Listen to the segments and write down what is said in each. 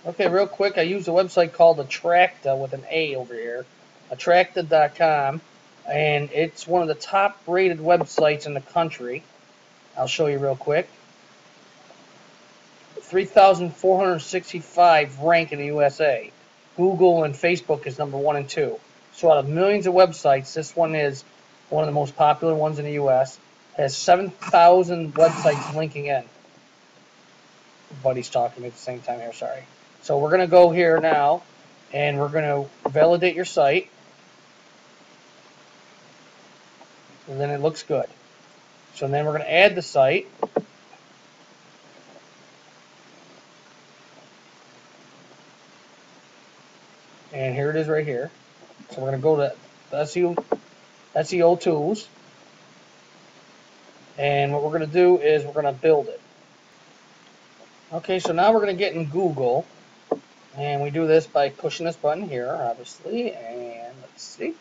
Okay, real quick, I use a website called Attracta with an A over here, Attracta.com, and it's one of the top rated websites in the country. I'll show you real quick. 3,465 rank in the USA. Google and Facebook is number 1 and 2. So out of millions of websites, this one is one of the most popular ones in the US. Has 7,000 websites linking in. Buddy's talking to me at the same time here, sorry. So we're going to go here now, and we're going to validate your site. And then it looks good. So then we're going to add the site. And here it is right here. So we're going to go to the SEO tools. And what we're going to do is we're going to build it. Okay, so now we're going to get in Google. And we do this by pushing this button here, obviously. And let's see.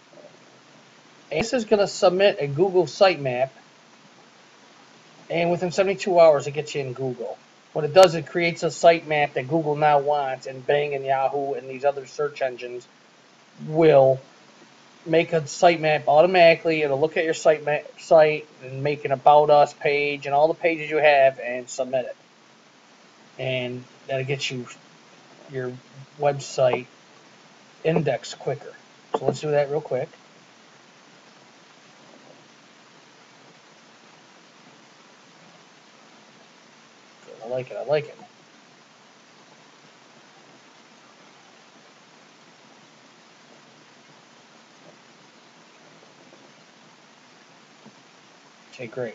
And this is going to submit a Google sitemap. And within 72 hours, it gets you in Google. What it does, it creates a sitemap that Google now wants, and Bing and Yahoo and these other search engines will make a sitemap automatically. It'll look at your site and make an About Us page and all the pages you have and submit it. And that'll get you your website indexed quicker. So let's do that real quick. I like it. I like it. Okay, great.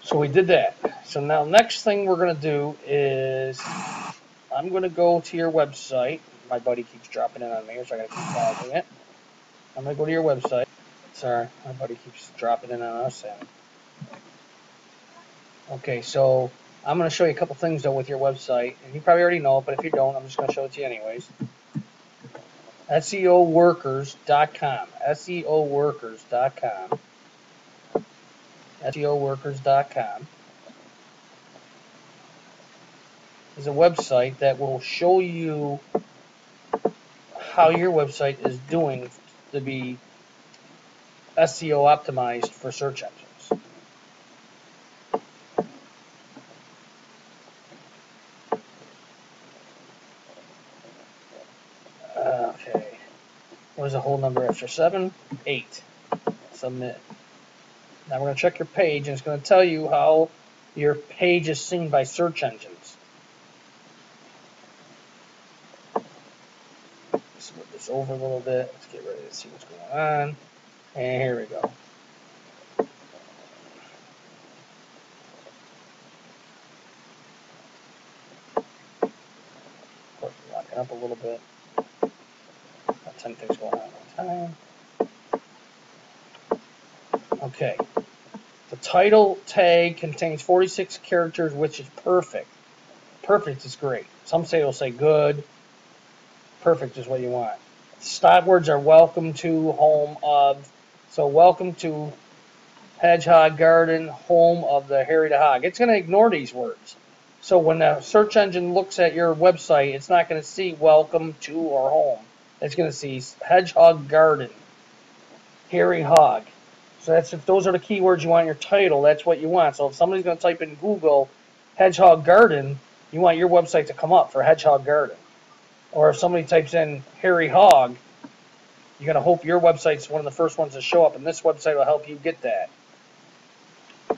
So we did that. So now next thing we're going to do is I'm going to go to your website. My buddy keeps dropping in on me, so I got to keep pausing it. I'm going to go to your website. Sorry, my buddy keeps dropping in on us. Okay, so I'm going to show you a couple things though with your website, and you probably already know it, but if you don't, I'm just going to show it to you anyways. SEOworkers.com. SEOworkers.com. SEOworkers.com is a website that will show you how your website is doing to be SEO optimized for search engines. Okay. What is the whole number after 7? 8. Submit. Now we're going to check your page, and it's going to tell you how your page is seen by search engines. Let's move this over a little bit. Let's get ready to see what's going on. And here we go. Lock it up a little bit. Got 10 things going on at a time. Okay. The title tag contains 46 characters, which is perfect. Perfect is great. Some say it'll say good. Perfect is what you want. Stop words are welcome to, home of. So welcome to Hedgehog Garden, home of the Harry the Hog. It's going to ignore these words. So when the search engine looks at your website, it's not going to see welcome to or home. It's going to see Hedgehog Garden, Harry Hog. So that's if those are the keywords you want in your title, that's what you want. So if somebody's going to type in Google Hedgehog Garden, you want your website to come up for Hedgehog Garden. Or if somebody types in Harry Hog, you're going to hope your website's one of the first ones to show up, and this website will help you get that.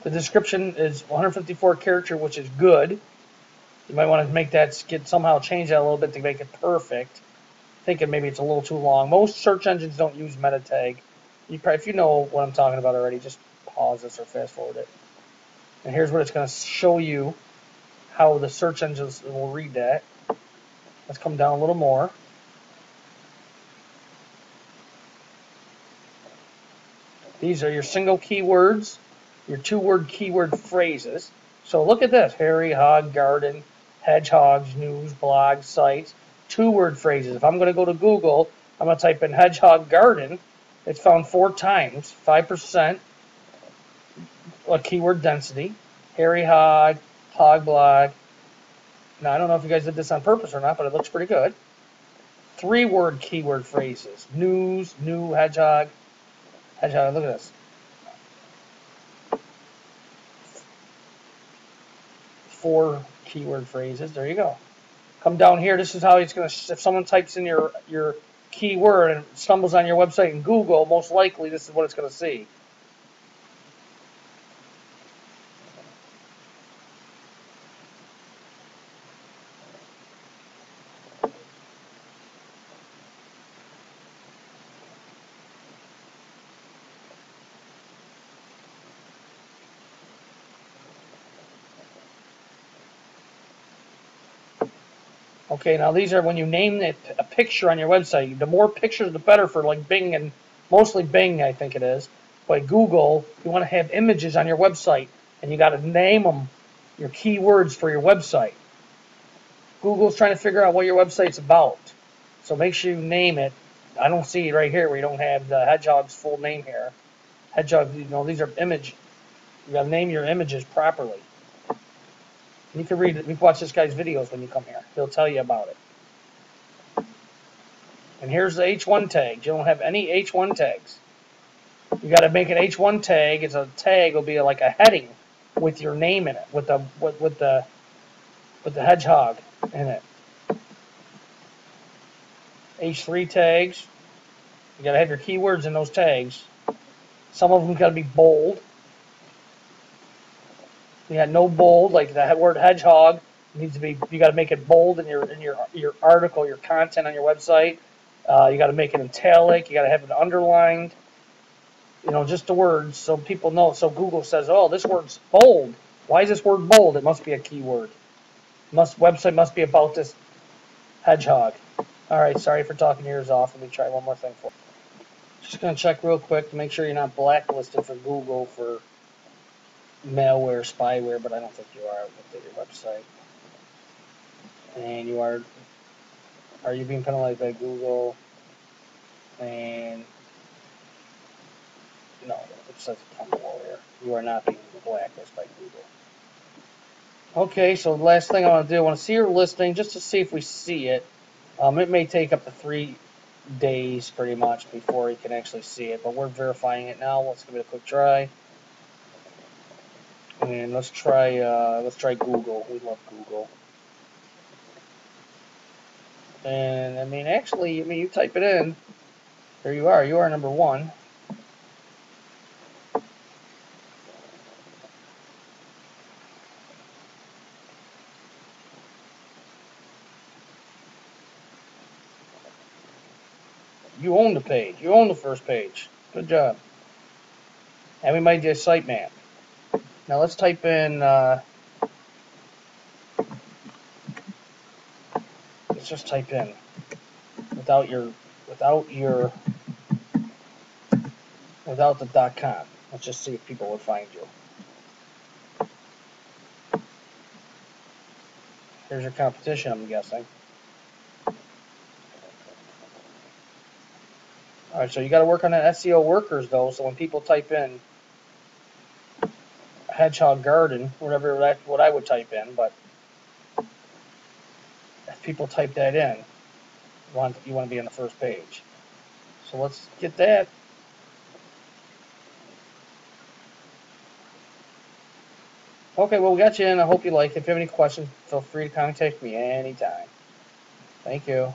The description is 154 character, which is good. You might want to make that somehow change that a little bit to make it perfect. Thinking maybe it's a little too long. Most search engines don't use meta tag. If you know what I'm talking about already, just pause this or fast forward it. And here's what it's going to show you, how the search engines will read that. Let's come down a little more. These are your single keywords, your 2-word keyword phrases. So look at this: Harry, Hog, Garden, Hedgehogs, News, Blogs, Sites. 2-word phrases. If I'm going to go to Google, I'm going to type in Hedgehog Garden. It's found 4 times, 5% keyword density. Harry Hog, Hog Blog, Now, I don't know if you guys did this on purpose or not, but it looks pretty good. 3-word keyword phrases. News, new, hedgehog. Hedgehog, look at this. 4 keyword phrases. There you go. Come down here. This is how it's going to, if someone types in your keyword and stumbles on your website in Google, most likely this is what it's going to see. Okay, now these are when you name a picture on your website. The more pictures, the better for like Bing and mostly Bing, I think it is. But Google, you want to have images on your website, and you got to name them your keywords for your website. Google's trying to figure out what your website's about, so make sure you name it. I don't see it right here where you don't have the Hedgehog's full name here. Hedgehog, these are image. You got to name your images properly. You can read it. You can watch this guy's videos when you come here. He'll tell you about it. And here's the H1 tag. You don't have any H1 tags. You got to make an H1 tag. It's a tag. Will be like a heading with your name in it, with the hedgehog in it. H3 tags. You got to have your keywords in those tags. Some of them got to be bold. You got no bold, like the word hedgehog needs to be. You got to make it bold in your article, your content on your website. You got to make it italic. You got to have it underlined. Just the words so people know. So Google says, "Oh, this word's bold. Why is this word bold? It must be a keyword. Website must be about this hedgehog." All right, sorry for talking your ears off. Let me try one more thing for you. Just gonna check real quick to make sure you're not blacklisted for Google for malware, spyware, but I don't think you are. Looked at your website, and you are. Are you being penalized by Google? And no, it says come below here. You are not being blacklisted by Google. Okay, so the last thing I want to do, I want to see your listing just to see if we see it. It may take up to 3 days pretty much before you can actually see it, but we're verifying it now. Let's give it a quick try. And let's try Google. We love Google. And I mean, actually, you type it in. There you are. You are number 1. You own the page. You own the first page. Good job. And we made you a sitemap. Now let's type in. Let's just type in without the .com. Let's just see if people will find you. Here's your competition, I'm guessing. All right, so you got to work on that SEO workers though. So when people type in Hedgehog Garden, whatever that's what I would type in, but if people type that in, you want to be on the first page. So let's get that. Okay, well, we got you in. I hope you like it. If you have any questions, feel free to contact me anytime. Thank you.